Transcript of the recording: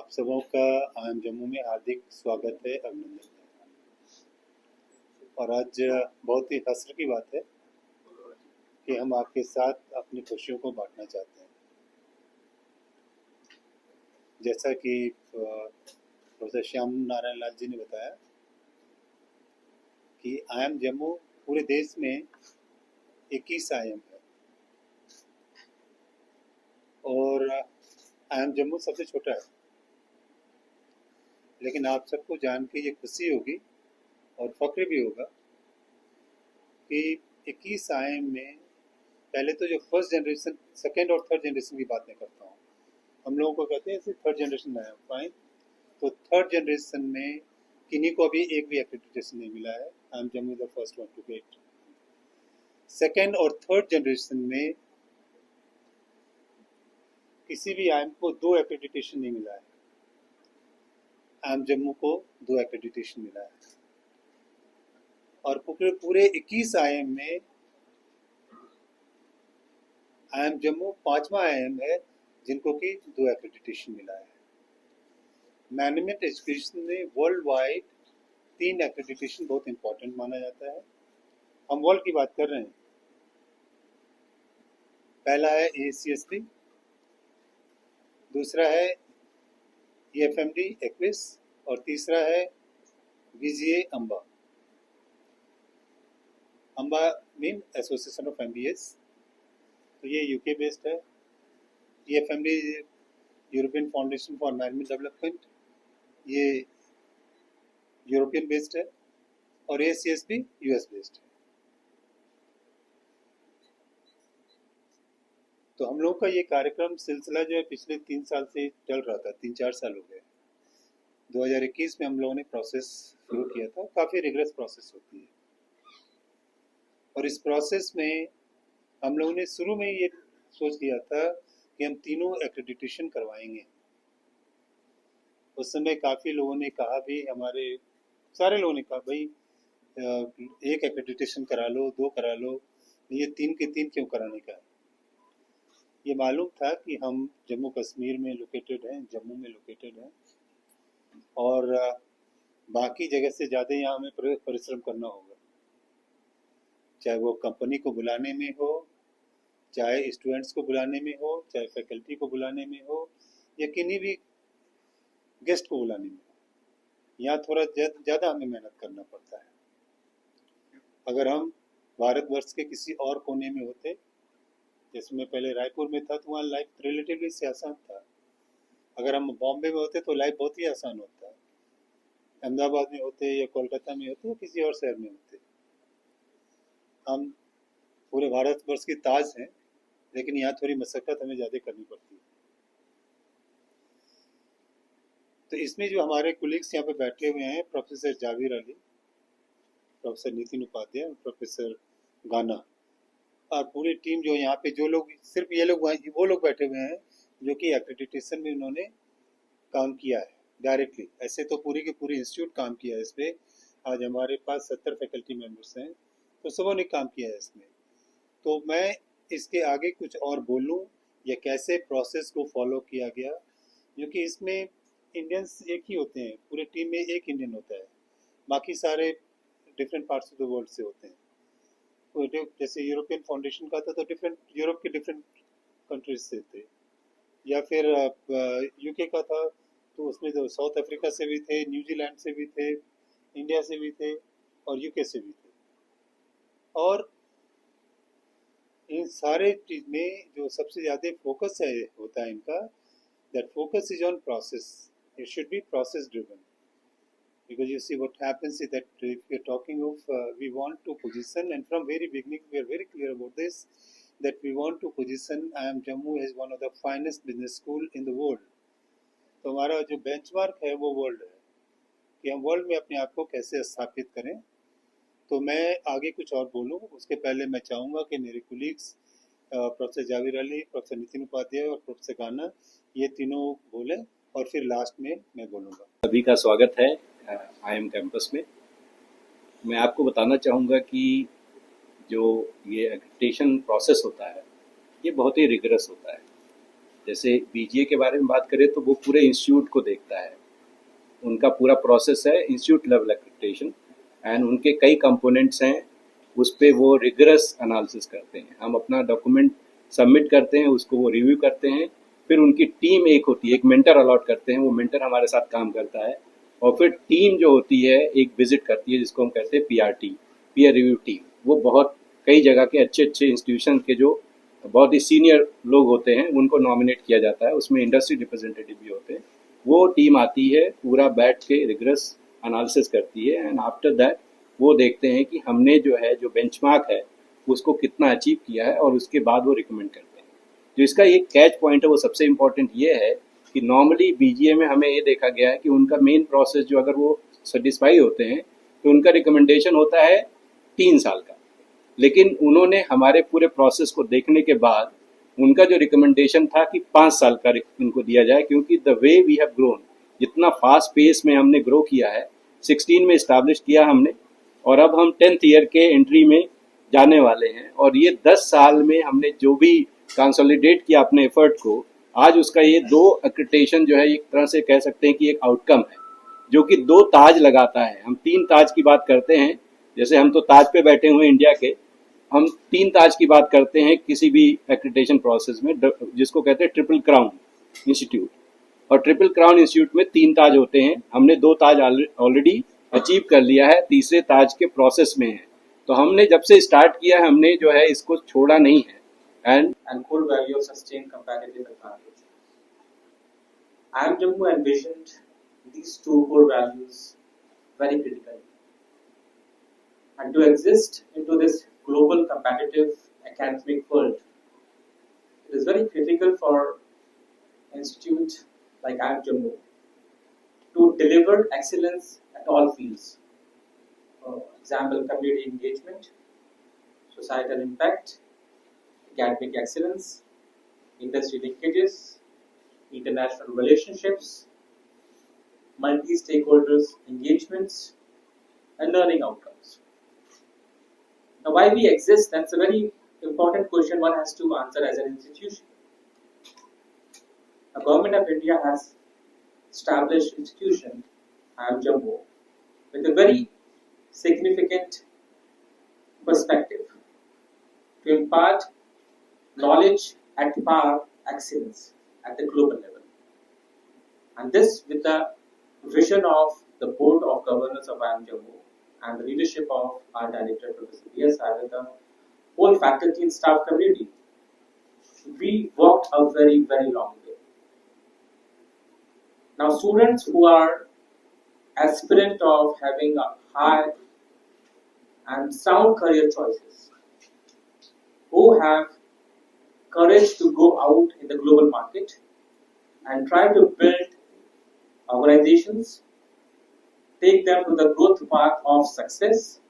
आप सबों का आईएम जम्मू में हार्दिक स्वागत है, अभिनंदन है। और आज बहुत ही हस्र की बात है कि हम आपके साथ अपनी खुशियों को बांटना चाहते हैं। जैसा कि प्रोफेसर श्याम नारायण लाल जी ने बताया कि आईएम जम्मू पूरे देश में 21 आईएम है और आईएम जम्मू सबसे छोटा है। लेकिन आप सबको जान के ये खुशी होगी और फक्र भी होगा कि 21 आईएम में पहले तो जो फर्स्ट जनरेशन, सेकेंड और थर्ड जनरेशन की बात मैं करता हूँ। हम लोगों को कहते हैं थर्ड जनरेशन आया फाइन। तो थर्ड जनरेशन में किन्हीं को अभी एक भी एक्रेडिटेशन नहीं मिला है। I am Jammu the first one to get. Second और थर्ड जनरेशन में किसी भी आईएम को 2 एक्रेडिटेशन नहीं मिला है। आई एम जम्मू को 2 एक्रेडिटेशन मिला है और पूरे 21 आईएम में आईएम जम्मू 5वां आईएम है जिनको कि 2 एक्रेडिटेशन मिला है। मैनेजमेंट एजुकेशन में वर्ल्ड वाइड 3 एक्रेडिटेशन बहुत इंपॉर्टेंट माना जाता है। हम वर्ल्ड की बात कर रहे हैं। पहला है ACSP, दूसरा है EFMD एक्विस और तीसरा है VGA Amba. Amba mean association of MBAs, तो ये यूके बेस्ड है। EFMD European foundation for management development, ये यूरोपियन बेस्ड है और ACSP US बेस्ड है। तो हम लोग का ये कार्यक्रम सिलसिला जो है पिछले 3 साल से चल रहा था, 3-4 साल हो गए। 2021 में हम लोगों ने प्रोसेस शुरू किया था। काफ़ी रिगरस प्रोसेस होती है और इस प्रोसेस में हम लोगों ने शुरू में ये सोच लिया था कि हम तीनों एक्रेडिटेशन करवाएंगे। उस समय काफ़ी लोगों ने कहा भी, हमारे सारे लोगों ने कहा भाई एक एक्रेडिटेशन करा लो, 2 करा लो, ये 3 के 3 क्यों कराने का है। ये मालूम था कि हम जम्मू कश्मीर में लोकेटेड हैं, जम्मू में लोकेटेड हैं और बाकी जगह से ज़्यादा यहाँ हमें परिश्रम करना होगा, चाहे वो कंपनी को बुलाने में हो, चाहे स्टूडेंट्स को बुलाने में हो, चाहे फैकल्टी को बुलाने में हो, या किन्हीं भी गेस्ट को बुलाने में हो। यहाँ थोड़ा ज़्यादा हमें मेहनत करना पड़ता है। अगर हम भारतवर्ष के किसी और कोने में होते, जैसे मैं पहले रायपुर में था, तो वहाँ लाइफ रिलेटिवली से आसान था। अगर हम बॉम्बे में होते तो लाइफ बहुत ही आसान होता है। अहमदाबाद में होते या कोलकाता में होते या किसी और शहर में होते। हम पूरे भारतवर्ष की ताज हैं, लेकिन यहाँ थोड़ी मशक्क़त हमें ज़्यादा करनी पड़ती है। तो इसमें जो हमारे कुलीग्स यहाँ पे बैठे हुए हैं, प्रोफेसर जावेद अली, प्रोफेसर नितिन उपाध्याय और प्रोफेसर गाना, और पूरी टीम जो यहाँ पे, जो लोग, सिर्फ ये लोग वो लोग बैठे हुए हैं जो कि एक्रेडिटेशन में उन्होंने काम किया है डायरेक्टली। ऐसे तो पूरी की पूरी इंस्टीट्यूट काम किया है इस पर। आज हमारे पास 70 फैकल्टी मेंबर्स हैं, तो सबों ने काम किया है इसमें। तो मैं इसके आगे कुछ और बोलूं या कैसे प्रोसेस को फॉलो किया गया, क्योंकि इसमें इंडियंस एक ही होते हैं, पूरे टीम में एक इंडियन होता है, बाकी सारे different parts of the world से होते हैं। तो जैसे यूरोपियन फाउंडेशन का था तो डिफरेंट यूरोप के डिफरेंट कंट्रीज से थे, या फिर यूके का था तो उसमें तो साउथ अफ्रीका से भी थे, न्यूजीलैंड से भी थे, इंडिया से भी थे और यूके से भी थे। और इन सारे चीज में जो सबसे ज़्यादा फोकस है होता है इनका, that focus is on process. It should be process driven, because you see what happens is that if you're talking of we want to position, and from very beginning we are very clear about this, that we want to position IIM Jammu as one of the finest business school in the world. तो हमारा जो benchmark है वो world है कि हम world में अपने आप को कैसे स्थापित करें। तो मैं आगे कुछ और बोलूँ उसके पहले मैं चाहूँगा कि मेरे colleagues professor Javed Ali, professor Nitin Upadhyay और प्रोफेसर गाना, ये तीनों बोलें और फिर लास्ट में मैं बोलूँगा। सभी का स्वागत है आईएम कैंपस में। मैं आपको बताना चाहूँगा कि जो ये एक्रेडिटेशन प्रोसेस होता है ये बहुत ही रिगरस होता है। जैसे बीजीए के बारे में बात करें तो वो पूरे इंस्टीट्यूट को देखता है, उनका पूरा प्रोसेस है इंस्टीट्यूट लेवल एक्रेडिटेशन, एंड उनके कई कंपोनेंट्स हैं, उस पर वो रिगरस एनालिसिस करते हैं। हम अपना डॉक्यूमेंट सबमिट करते हैं, उसको वो रिव्यू करते हैं, फिर उनकी टीम एक होती है, एक मेंटर अलॉट करते हैं, वो मेंटर हमारे साथ काम करता है, और फिर टीम जो होती है एक विजिट करती है जिसको हम कहते हैं पीआरटी, पीयर रिव्यू टीम। वो बहुत कई जगह के अच्छे अच्छे इंस्टीट्यूशन के जो बहुत ही सीनियर लोग होते हैं उनको नॉमिनेट किया जाता है, उसमें इंडस्ट्री रिप्रेजेंटेटिव भी होते हैं। वो टीम आती है, पूरा बैठ के रिगरस एनालिसिस करती है, एंड आफ्टर दैट वो देखते हैं कि हमने जो है जो बेंचमार्क है उसको कितना अचीव किया है, और उसके बाद वो रिकमेंड करते हैं। जो इसका एक कैच पॉइंट है वो सबसे इम्पोर्टेंट ये है कि नॉर्मली बीजीए में हमें ये देखा गया है कि उनका मेन प्रोसेस जो अगर वो सेटिस्फाई होते हैं तो उनका रिकमेंडेशन होता है 3 साल का, लेकिन उन्होंने हमारे पूरे प्रोसेस को देखने के बाद उनका जो रिकमेंडेशन था कि 5 साल का इनको दिया जाए, क्योंकि the way we have grown, जितना फास्ट पेस में हमने ग्रो किया है, 16 में इस्टेब्लिश किया हमने, और अब हम 10th ईयर के एंट्री में जाने वाले हैं, और ये 10 साल में हमने जो भी कंसोलिडेट किया अपने एफर्ट को, आज उसका ये 2 एक्रेडिटेशन जो है एक तरह से कह सकते हैं कि एक आउटकम है जो कि 2 ताज लगाता है। हम 3 ताज की बात करते हैं, जैसे हम तो ताज पे बैठे हुए इंडिया के, हम 3 ताज की बात करते हैं किसी भी एक्रेडिटेशन प्रोसेस में, जिसको कहते हैं ट्रिपल क्राउन इंस्टीट्यूट, और ट्रिपल क्राउन इंस्टीट्यूट में 3 ताज होते हैं। हमने 2 ताज ऑलरेडी अचीव कर लिया है, तीसरे ताज के प्रोसेस में है। तो हमने जब से स्टार्ट किया है हमने जो है इसको छोड़ा नहीं है, and core value of sustained competitive advantage. IIM Jammu envisioned these 2 core values very critically. And to exist into this global competitive academic world, it is very critical for institute like IIM Jammu to deliver excellence at all fields. For example, community engagement, societal impact, academic excellence, industry linkages, international relationships, multi-stakeholders engagements, and learning outcomes. Now, why we exist, that's a very important question one has to answer as an institution. The Government of India has established institution, IIM Jammu, with a very significant perspective to impart knowledge at par excellence at the global level. And this with the vision of the Board of Governors of IIM Jammu and the leadership of our Director, Professor B.S. and the whole faculty and staff community. We walked a very, very long way. Now, students who are aspirant of having a high and sound career choices, who have courage to go out in the global market and try to build organizations, take them to the growth path of success,